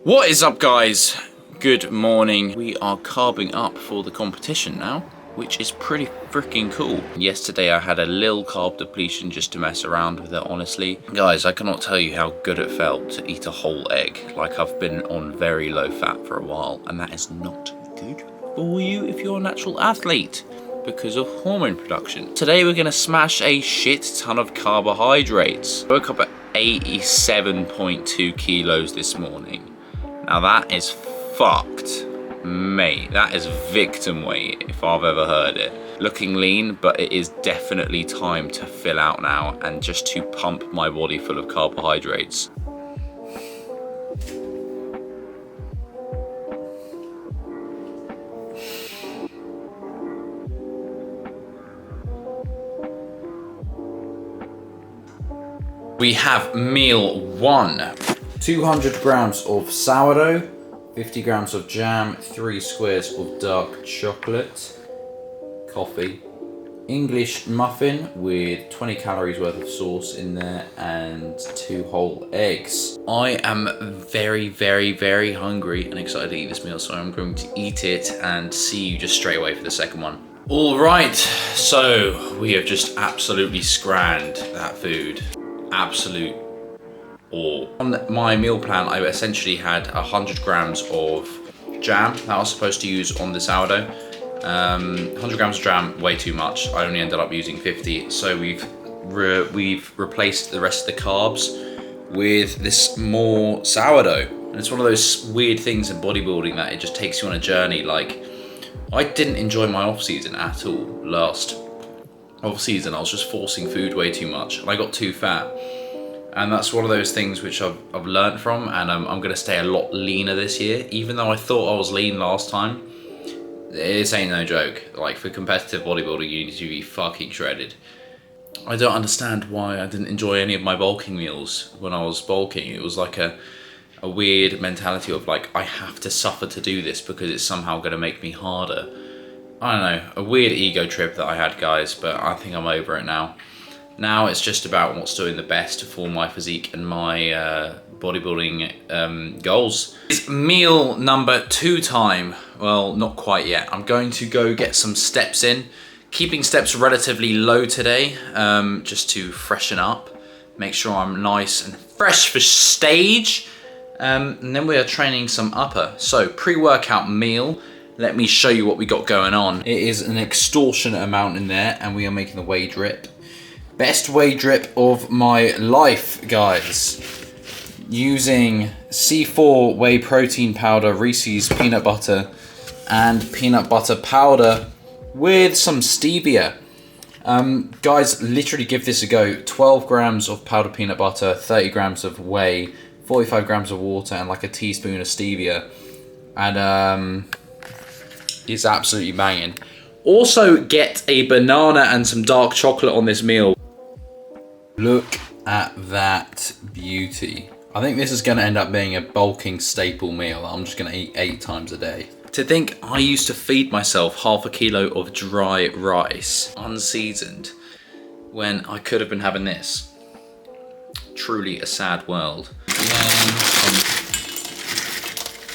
What is up, guys? Good morning. We are carbing up for the competition now, which is pretty freaking cool. Yesterday I had a little carb depletion just to mess around with it, honestly. Guys, I cannot tell you how good it felt to eat a whole egg. Like, I've been on very low fat for a while, and that is not good for you if you're a natural athlete because of hormone production. Today we're gonna smash a shit ton of carbohydrates. Woke up at 87.2 kilos this morning. Now that is fucked, mate. That is victim weight if I've ever heard it. Looking lean, but it is definitely time to fill out now and just to pump my body full of carbohydrates. We have meal one. 200 grams of sourdough, 50 grams of jam, 3 squares of dark chocolate, coffee, English muffin with 20 calories worth of sauce in there, and 2 whole eggs. I am very, very, very hungry and excited to eat this meal, so I'm going to eat it and see you just straight away for the second one. All right, so we have just absolutely scranned that food. Absolute awe. On my meal plan, I essentially had 100 grams of jam that I was supposed to use on the sourdough. 100 grams of jam, way too much. I only ended up using 50. So we've replaced the rest of the carbs with this more sourdough. And it's one of those weird things in bodybuilding that it just takes you on a journey. Like, I didn't enjoy my off season at all last off season. I was just forcing food way too much and I got too fat. And that's one of those things which I've learned from, and I'm gonna stay a lot leaner this year. Even though I thought I was lean last time, this ain't no joke. Like, for competitive bodybuilding, you need to be fucking shredded. I don't understand why I didn't enjoy any of my bulking meals when I was bulking. It was like a weird mentality of like, I have to suffer to do this because it's somehow gonna make me harder. I don't know, a weird ego trip that I had, guys, but I think I'm over it now. Now it's just about what's doing the best for my physique and my bodybuilding goals. It's meal number 2 time. Well, not quite yet. I'm going to go get some steps in. Keeping steps relatively low today, just to freshen up. Make sure I'm nice and fresh for stage. And then we are training some upper. So, pre-workout meal. Let me show you what we got going on. It is an extortionate amount in there, and we are making the whey drip. Best whey drip of my life, guys. Using C4 whey protein powder, Reese's peanut butter, and peanut butter powder with some stevia. Guys, literally give this a go. 12 grams of powdered peanut butter, 30 grams of whey, 45 grams of water, and like a teaspoon of stevia. And it's absolutely banging. Also get a banana and some dark chocolate on this meal. Look at that beauty. I think this is gonna end up being a bulking staple meal. I'm just gonna eat 8 times a day. To think I used to feed myself half a kilo of dry rice, unseasoned, when I could have been having this. Truly a sad world.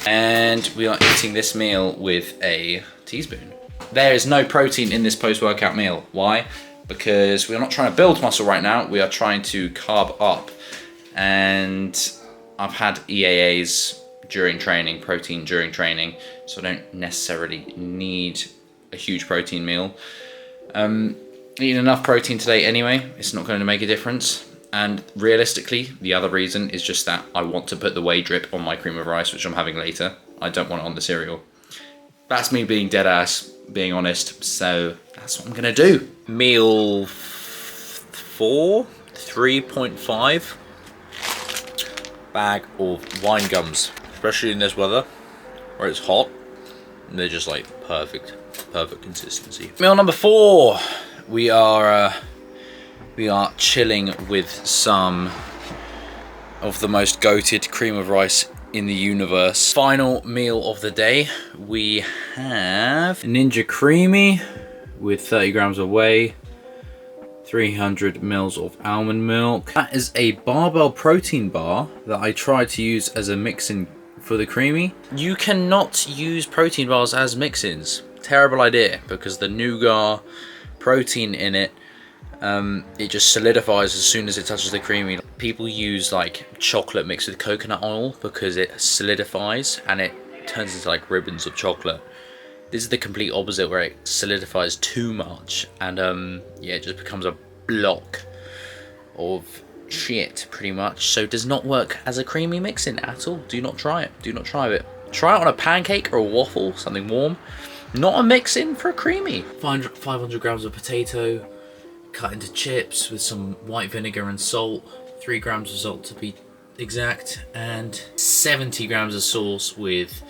And we are eating this meal with a teaspoon. There is no protein in this post-workout meal. Why? Because we're not trying to build muscle right now, we are trying to carb up. And I've had EAAs during training, protein during training, so I don't necessarily need a huge protein meal. Eating enough protein today anyway, it's not going to make a difference. And realistically, the other reason is just that I want to put the whey drip on my cream of rice, which I'm having later. I don't want it on the cereal. That's me being dead ass, being honest, so that's what I'm gonna do. Meal 4, 3.5 bag of wine gums, especially in this weather where it's hot. And they're just like perfect consistency. Meal number 4, we are chilling with some of the most goated cream of rice in the universe. Final meal of the day, we have Ninja Creamy with 30 grams of whey, 300 mils of almond milk. That is a barbell protein bar that I tried to use as a mixing for the creamy. You cannot use protein bars as mix-ins. Terrible idea, because the nougat protein in it, it just solidifies as soon as it touches the creamy. People use like chocolate mixed with coconut oil because it solidifies and it turns into like ribbons of chocolate. This is the complete opposite, where it solidifies too much and yeah, it just becomes a block of shit pretty much. So it does not work as a creamy mix-in at all. Do not try it. Do not try it. Try it on a pancake or a waffle, something warm. Not a mix-in for a creamy. 500 grams of potato cut into chips with some white vinegar and salt. 3 grams of salt to be exact. And 70 grams of sauce with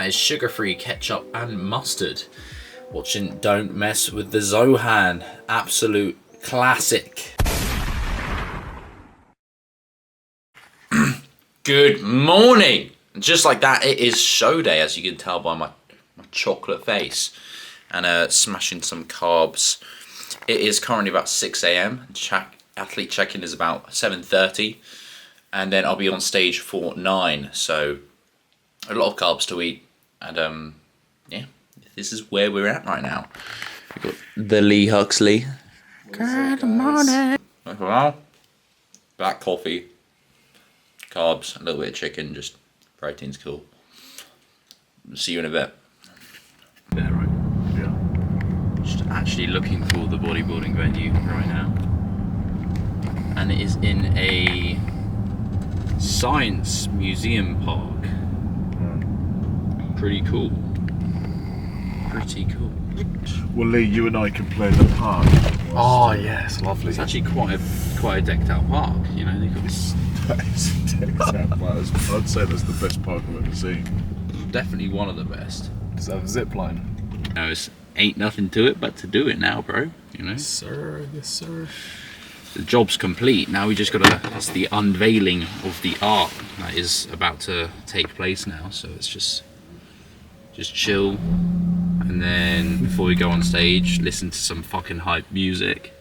sugar-free ketchup and mustard. Watching Don't Mess with the Zohan. Absolute classic. Good morning. Just like that, it is show day, as you can tell by my chocolate face, and smashing some carbs. It is currently about 6 AM. Athlete check-in is about 7:30, and then I'll be on stage for 9. So a lot of carbs to eat, and yeah, this is where we're at right now. We've got the Lee Huxley. Good morning. Well, black coffee, carbs, a little bit of chicken, just protein's cool. See you in a bit. There, right? Yeah. Just actually looking for the bodybuilding venue right now. And it is in a science museum park. Pretty cool. Pretty cool. Well, Lee, you and I can play in the park. Oh yes, lovely. It's actually quite a decked out park, you know. They've got this. That is a decked out park. I'd say that's the best park I've ever seen. Definitely one of the best. Does that have a zip line? No, it's ain't nothing to it but to do it now, bro. You know. Yes, sir. Yes, sir. The job's complete. Now we just gotta. It's the unveiling of the art that is about to take place now. So it's just chill, and then before we go on stage, listen to some fucking hype music.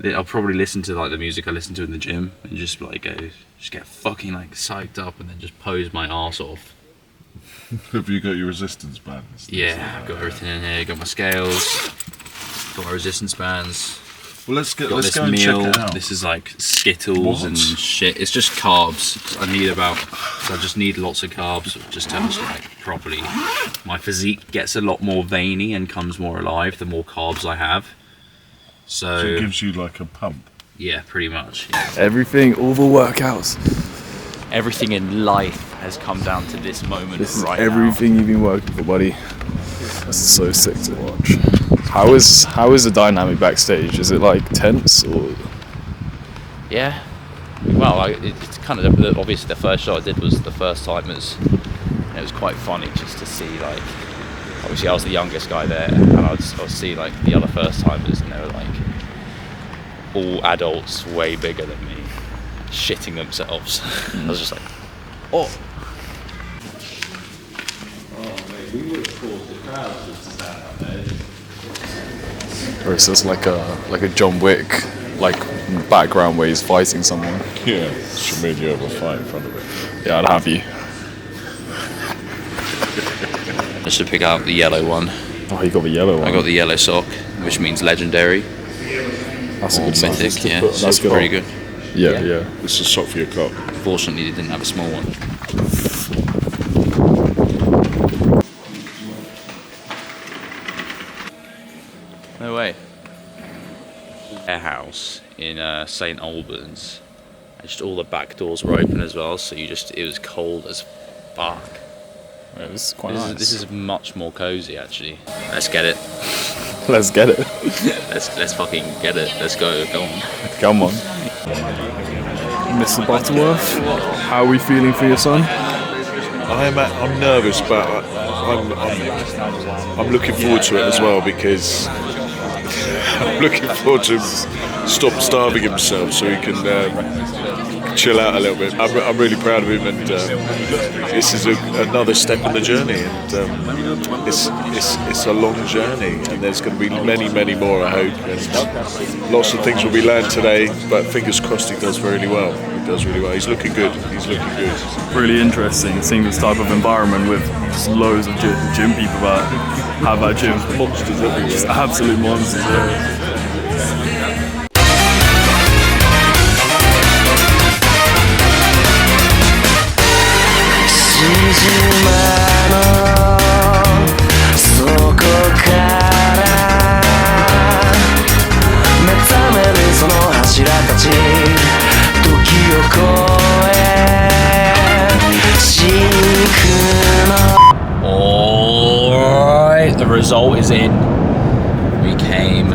I'll probably listen to like the music I listen to in the gym and just like just get fucking like psyched up, and then just pose my arse off. Have you got your resistance bands? Yeah, I've got everything in here. Got my scales. Got my resistance bands. Well, let's go This and meal. check it out. This is like Skittles and shit. It's just carbs. I just need lots of carbs just to like properly. My physique gets a lot more veiny and comes more alive the more carbs I have. So it gives you like a pump. Yeah, pretty much. Yeah. Everything, all the workouts. Everything in life has come down to this moment. This right is everything now. You've been working for, buddy. This is so sick to watch. How is the dynamic backstage? Is it like tense or? Yeah. Well, it's kind of obviously the first shot I did was the first timers. And it was quite funny just to see like. Obviously, I was the youngest guy there, and I'd see like the other first timers, and they were like all adults, way bigger than me, shitting themselves. I was just like, oh. Mate, we would have caused the crowd just to stand up there. Or is this like a John Wick like background where he's fighting someone? Yeah, should move you over fight in front of it. Yeah, I'd have you. Just to pick out the yellow one. Oh, you got the yellow one. I got the yellow sock, which means legendary. That's a good sign. Mythic, yeah. That's good. Pretty good. Yeah. This is a sock for your cock. Fortunately, they didn't have a small one. No way. Warehouse in St Albans. And just all the back doors were open as well, so it was cold as fuck. Yeah, this is quite nice. This is much more cozy, actually. Let's get it. Let's get it. Let's fucking get it. Let's go. Go on. Come on. Mr. Butterworth, how are we feeling for your son? I'm nervous, but I'm looking forward to it as well, because I'm looking forward to him stop starving himself so he can chill out a little bit. I'm really proud of him, and this is another step in the journey, and it's a long journey, and there's going to be many more, I hope, and lots of things will be learned today, but fingers crossed he does really well. does really well. He's looking good. He's looking good. Really interesting seeing this type of environment with just loads of gym people that have that gym. Monsters everywhere. Just absolute monsters. Yeah. Alright, the result is in. We came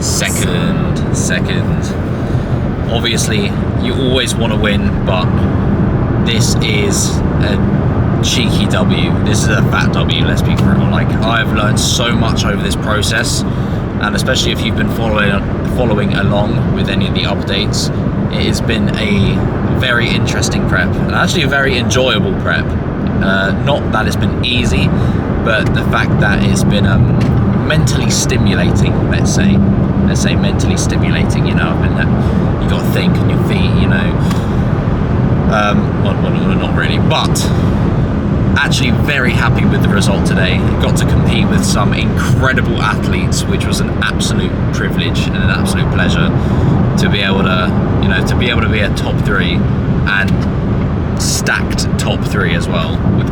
second. Obviously, you always want to win, but this is a cheeky W. This is a fat W, let's be real. Like, I've learned so much over this process, and especially if you've been following along with any of the updates, it has been a very interesting prep, and actually a very enjoyable prep. Not that it's been easy, but the fact that it's been mentally stimulating, let's say mentally stimulating, you know. I mean, you got to think on your feet, you know. Well, not really, but actually very happy with the result today. Got to compete with some incredible athletes, which was an absolute privilege and an absolute pleasure to be able to, you know, to be able to be a top 3 and stacked top 3 as well, with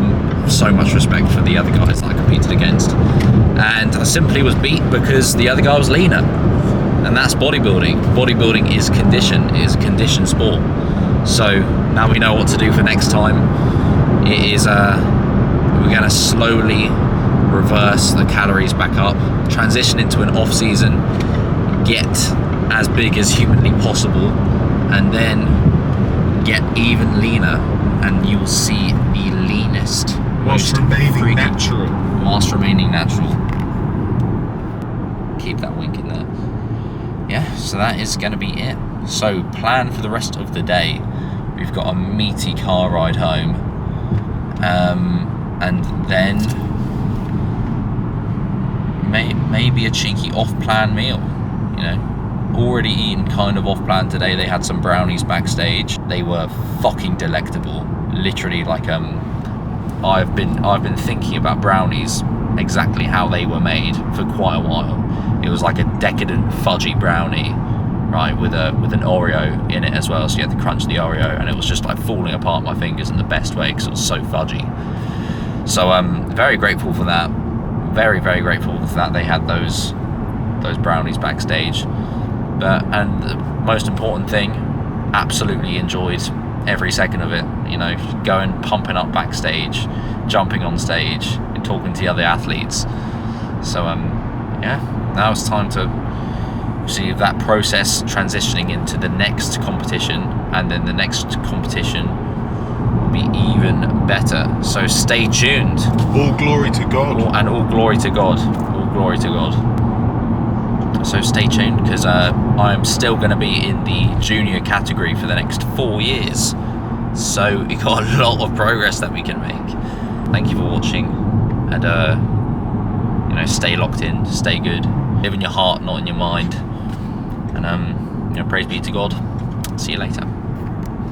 so much respect for the other guys that I competed against. And I simply was beat because the other guy was leaner, and that's bodybuilding. Bodybuilding is condition, it is a condition sport. So now we know what to do for next time. It is we're going to slowly reverse the calories back up, transition into an off season, get as big as humanly possible, and then get even leaner, and you'll see the leanest, whilst remaining natural. Whilst remaining natural. Keep that wink in there. Yeah, so that is going to be it. So plan for the rest of the day. We've got a meaty car ride home, and then maybe a cheeky off-plan meal, you know. Already eaten kind of off-plan today. They had some brownies backstage. They were fucking delectable. Literally, like, I've been thinking about brownies exactly how they were made for quite a while. It was like a decadent fudgy brownie, right, with an Oreo in it as well. So you had to crunch the Oreo, and it was just like falling apart my fingers in the best way because it was so fudgy. So very grateful for that. Very, very grateful for that they had those brownies backstage. And the most important thing, absolutely enjoyed every second of it. You know, going pumping up backstage, jumping on stage, and talking to the other athletes. So yeah, now it's time to see that process transitioning into the next competition, and then the next competition will be even better. So stay tuned. All glory to God. All glory to God. All glory to God. So stay tuned, because I'm still going to be in the junior category for the next 4 years. So we got a lot of progress that we can make. Thank you for watching, and you know, stay locked in, stay good, live in your heart, not in your mind, and you know, praise be to God. See you later.